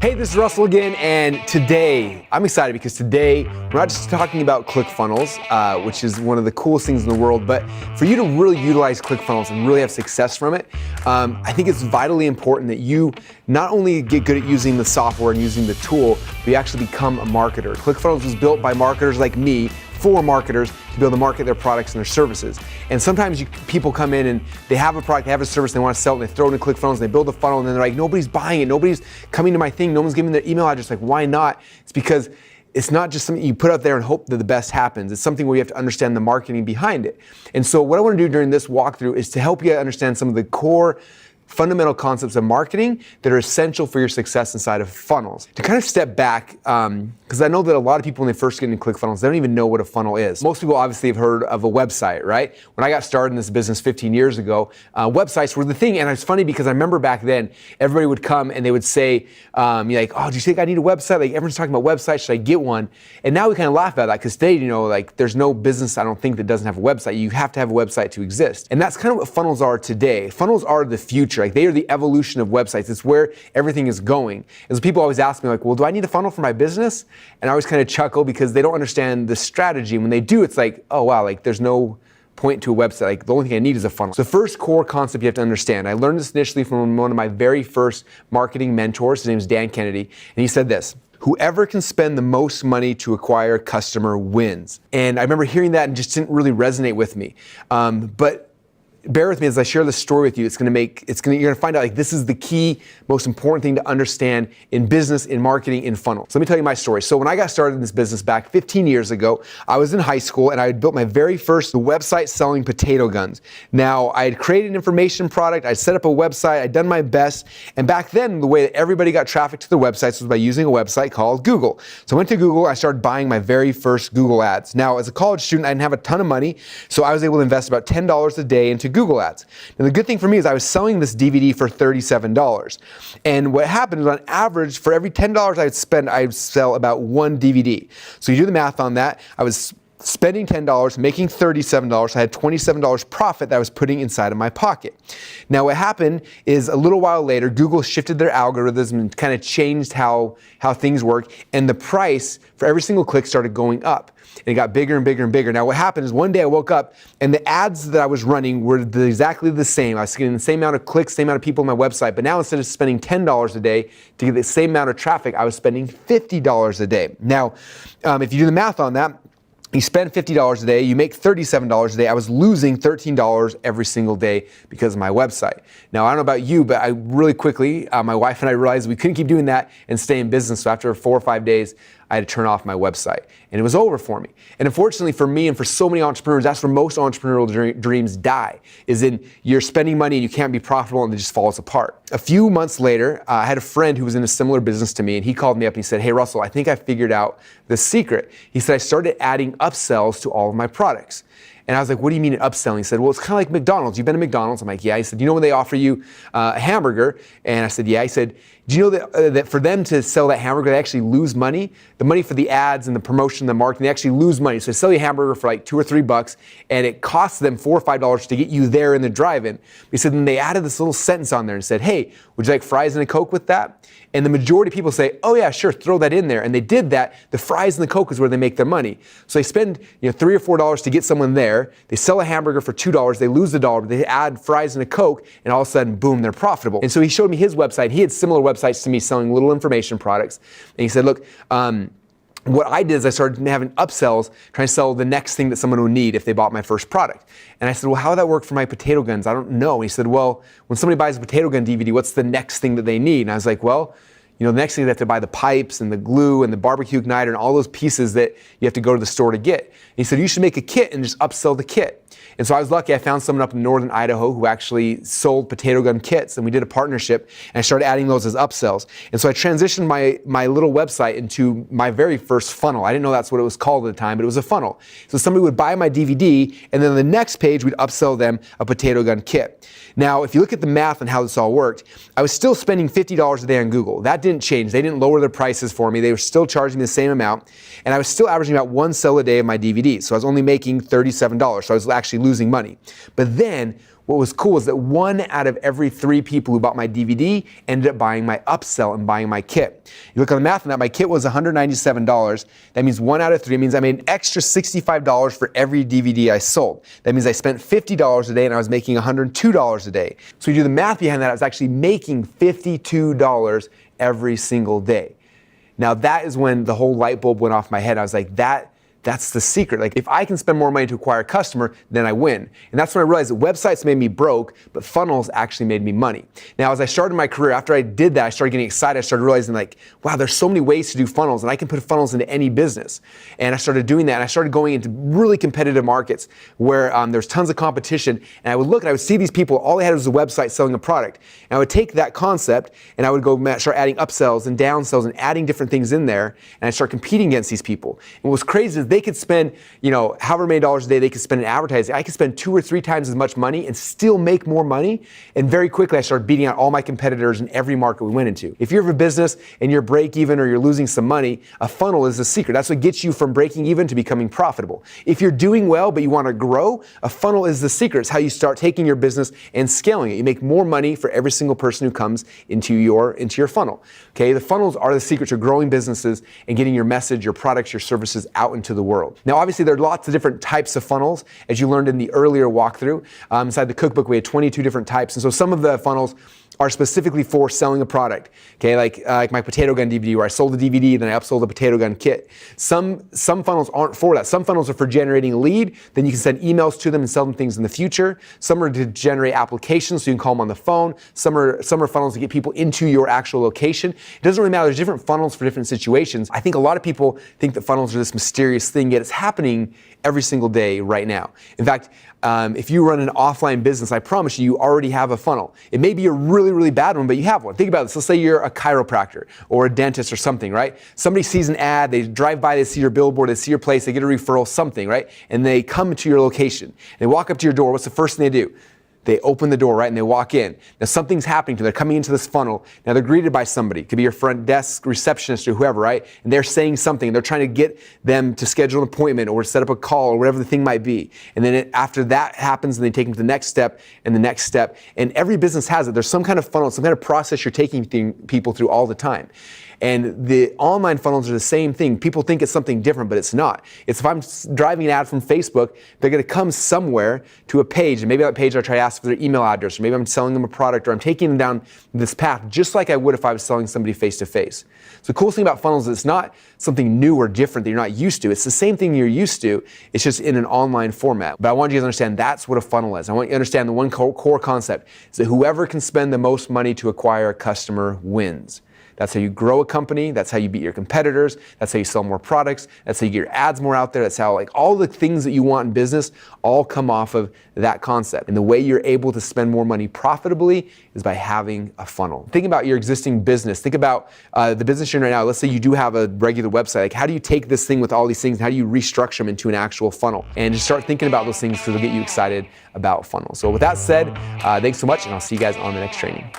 Hey, this is Russell again, and today, I'm excited because today, we're not just talking about ClickFunnels, which is one of the coolest things in the world, but for you to really utilize ClickFunnels and really have success from it, I think it's vitally important that you not only get good at using the software and using the tool, but you actually become a marketer. ClickFunnels was built by marketers like me, for marketers to be able to market their products and their services. And sometimes people come in and they have a product, they have a service, they want to sell it, and they throw it in ClickFunnels, and they build a funnel, and then they're like, nobody's buying it, nobody's coming to my thing, no one's giving their email address. Like, why not? It's because it's not just something you put out there and hope that the best happens. It's something where you have to understand the marketing behind it. And so what I want to do during this walkthrough is to help you understand some of the core fundamental concepts of marketing that are essential for your success inside of funnels. To kind of step back, because I know that a lot of people when they first get into ClickFunnels, they don't even know what a funnel is. Most people obviously have heard of a website, right? When I got started in this business 15 years ago, websites were the thing. And it's funny because I remember back then, everybody would come and they would say, like, oh, do you think I need a website? Like, everyone's talking about websites, should I get one? And now we kind of laugh about that because today, like there's no business, I don't think, that doesn't have a website. You have to have a website to exist. And that's kind of what funnels are today. Funnels are the future. Like, they are the evolution of websites. It's where everything is going. And so people always ask me, like, well, do I need a funnel for my business? And I always kind of chuckle because they don't understand the strategy. And when they do, it's like, oh, wow, like there's no point to a website. Like, the only thing I need is a funnel. So the first core concept you have to understand, I learned this initially from one of my very first marketing mentors. His name is Dan Kennedy. And he said this: whoever can spend the most money to acquire a customer wins. And I remember hearing that and just didn't really resonate with me. But bear with me as I share this story with you. You're gonna find out, like, this is the key, most important thing to understand in business, in marketing, in funnels. So let me tell you my story. So when I got started in this business back 15 years ago, I was in high school and I had built my very first website selling potato guns. Now, I had created an information product, I'd set up a website, I'd done my best, and back then, the way that everybody got traffic to their websites was by using a website called Google. So I went to Google, I started buying my very first Google ads. Now, as a college student, I didn't have a ton of money, so I was able to invest about $10 a day into Google ads. Now, the good thing for me is I was selling this DVD for $37. And what happened is, on average, for every $10 I would spend, I would sell about one DVD. So you do the math on that. I was spending $10, making $37. I had $27 profit that I was putting inside of my pocket. Now, what happened is, a little while later, Google shifted their algorithms and kind of changed how things work, and the price for every single click started going up. And it got bigger and bigger and bigger. Now, what happened is, one day I woke up and the ads that I was running were exactly the same. I was getting the same amount of clicks, same amount of people on my website, but now instead of spending $10 a day to get the same amount of traffic, I was spending $50 a day. Now, if you do the math on that, you spend $50 a day, you make $37 a day. I was losing $13 every single day because of my website. Now, I don't know about you, but I really quickly, my wife and I realized we couldn't keep doing that and stay in business. So after 4 or 5 days, I had to turn off my website, and it was over for me. And unfortunately for me and for so many entrepreneurs, that's where most entrepreneurial dreams die, is in you're spending money and you can't be profitable and it just falls apart. A few months later, I had a friend who was in a similar business to me, and he called me up and he said, hey, Russell, I think I figured out the secret. He said, I started adding upsells to all of my products. And I was like, what do you mean upselling? He said, well, it's kind of like McDonald's. You've been to McDonald's? I'm like, yeah. He said, you know when they offer you a hamburger? And I said, yeah. He said, do you know that for them to sell that hamburger, they actually lose money? The money for the ads and the promotion, the marketing, they actually lose money. So they sell you a hamburger for like $2 or $3, and it costs them $4 or $5 to get you there in the drive-in. He said, then they added this little sentence on there and said, hey, would you like fries and a Coke with that? And the majority of people say, oh yeah, sure, throw that in there. And they did that. The fries and the Coke is where they make their money. So they spend $3 or $4 to get someone there. They sell a hamburger for $2. They lose the $1. They add fries and a Coke, and all of a sudden, boom, they're profitable. And so he showed me his website. He had similar websites to me selling little information products. And he said, look, what I did is I started having upsells, trying to sell the next thing that someone would need if they bought my first product. And I said, well, how would that work for my potato guns? I don't know. And he said, well, when somebody buys a potato gun DVD, what's the next thing that they need? And I was like, well, the next thing they have to buy the pipes and the glue and the barbecue igniter and all those pieces that you have to go to the store to get. And he said, you should make a kit and just upsell the kit. And so I was lucky, I found someone up in northern Idaho who actually sold potato gun kits, and we did a partnership, and I started adding those as upsells. And so I transitioned my little website into my very first funnel. I didn't know that's what it was called at the time, but it was a funnel. So somebody would buy my DVD, and then on the next page, we'd upsell them a potato gun kit. Now, if you look at the math on how this all worked, I was still spending $50 a day on Google. That didn't change. They didn't lower their prices for me. They were still charging me the same amount, and I was still averaging about 1 sale a day of my DVDs. So I was only making $37. So I was actually losing money. But then what was cool is that 1 out of every 3 people who bought my DVD ended up buying my upsell and buying my kit. You look on the math on that, my kit was $197. That means 1 out of 3. It means I made an extra $65 for every DVD I sold. That means I spent $50 a day and I was making $102 a day. So you do the math behind that, I was actually making $52 every single day. Now that is when the whole light bulb went off my head. I was like, that's the secret. Like, if I can spend more money to acquire a customer, then I win. And that's when I realized that websites made me broke, but funnels actually made me money. Now, as I started my career, after I did that, I started getting excited. I started realizing, like, wow, there's so many ways to do funnels, and I can put funnels into any business. And I started doing that, and I started going into really competitive markets where there's tons of competition. And I would look and I would see these people, all they had was a website selling a product. And I would take that concept and I would go start adding upsells and downsells and adding different things in there, and I'd start competing against these people. And what was crazy is they could spend, however many dollars a day they could spend in advertising. I could spend 2 or 3 times as much money and still make more money. And very quickly, I started beating out all my competitors in every market we went into. If you have a business and you're break even or you're losing some money, a funnel is the secret. That's what gets you from breaking even to becoming profitable. If you're doing well, but you want to grow, a funnel is the secret. It's how you start taking your business and scaling it. You make more money for every single person who comes into your funnel. Okay, the funnels are the secret to growing businesses and getting your message, your products, your services out into the world. Now, obviously, there are lots of different types of funnels, as you learned in the earlier walkthrough. Inside the cookbook, we had 22 different types. And so some of the funnels are specifically for selling a product. Okay, like my potato gun DVD, where I sold the DVD, then I upsold the potato gun kit. Some funnels aren't for that. Some funnels are for generating a lead, then you can send emails to them and sell them things in the future. Some are to generate applications, so you can call them on the phone. Some are funnels to get people into your actual location. It doesn't really matter. There's different funnels for different situations. I think a lot of people think that funnels are this mysterious thing, yet it's happening every single day right now. In fact, if you run an offline business, I promise you already have a funnel. It may be a really, really bad one, but you have one. Think about this. Let's say you're a chiropractor or a dentist or something, right? Somebody sees an ad, they drive by, they see your billboard, they see your place, they get a referral, something, right? And they come to your location. They walk up to your door. What's the first thing they do? They open the door, right, and they walk in. Now, something's happening to them. They're coming into this funnel. Now, they're greeted by somebody. It could be your front desk receptionist or whoever, right? And they're saying something. They're trying to get them to schedule an appointment or set up a call or whatever the thing might be. And then after that happens, and they take them to the next step and the next step. And every business has it. There's some kind of funnel, some kind of process you're taking people through all the time. And the online funnels are the same thing. People think it's something different, but it's not. It's if I'm driving an ad from Facebook, they're going to come somewhere to a page, and maybe that page I try to ask for their email address, or maybe I'm selling them a product, or I'm taking them down this path just like I would if I was selling somebody face to face. So the coolest thing about funnels is it's not something new or different that you're not used to. It's the same thing you're used to. It's just in an online format. But I want you guys to understand that's what a funnel is. I want you to understand the one core concept is that whoever can spend the most money to acquire a customer wins. That's how you grow a company. That's how you beat your competitors. That's how you sell more products. That's how you get your ads more out there. That's how all the things that you want in business all come off of that concept. And the way you're able to spend more money profitably is by having a funnel. Think about your existing business. Think about the business you're in right now. Let's say you do have a regular website. Like, how do you take this thing with all these things? How do you restructure them into an actual funnel? And just start thinking about those things because it'll get you excited about funnels. So with that said, thanks so much, and I'll see you guys on the next training.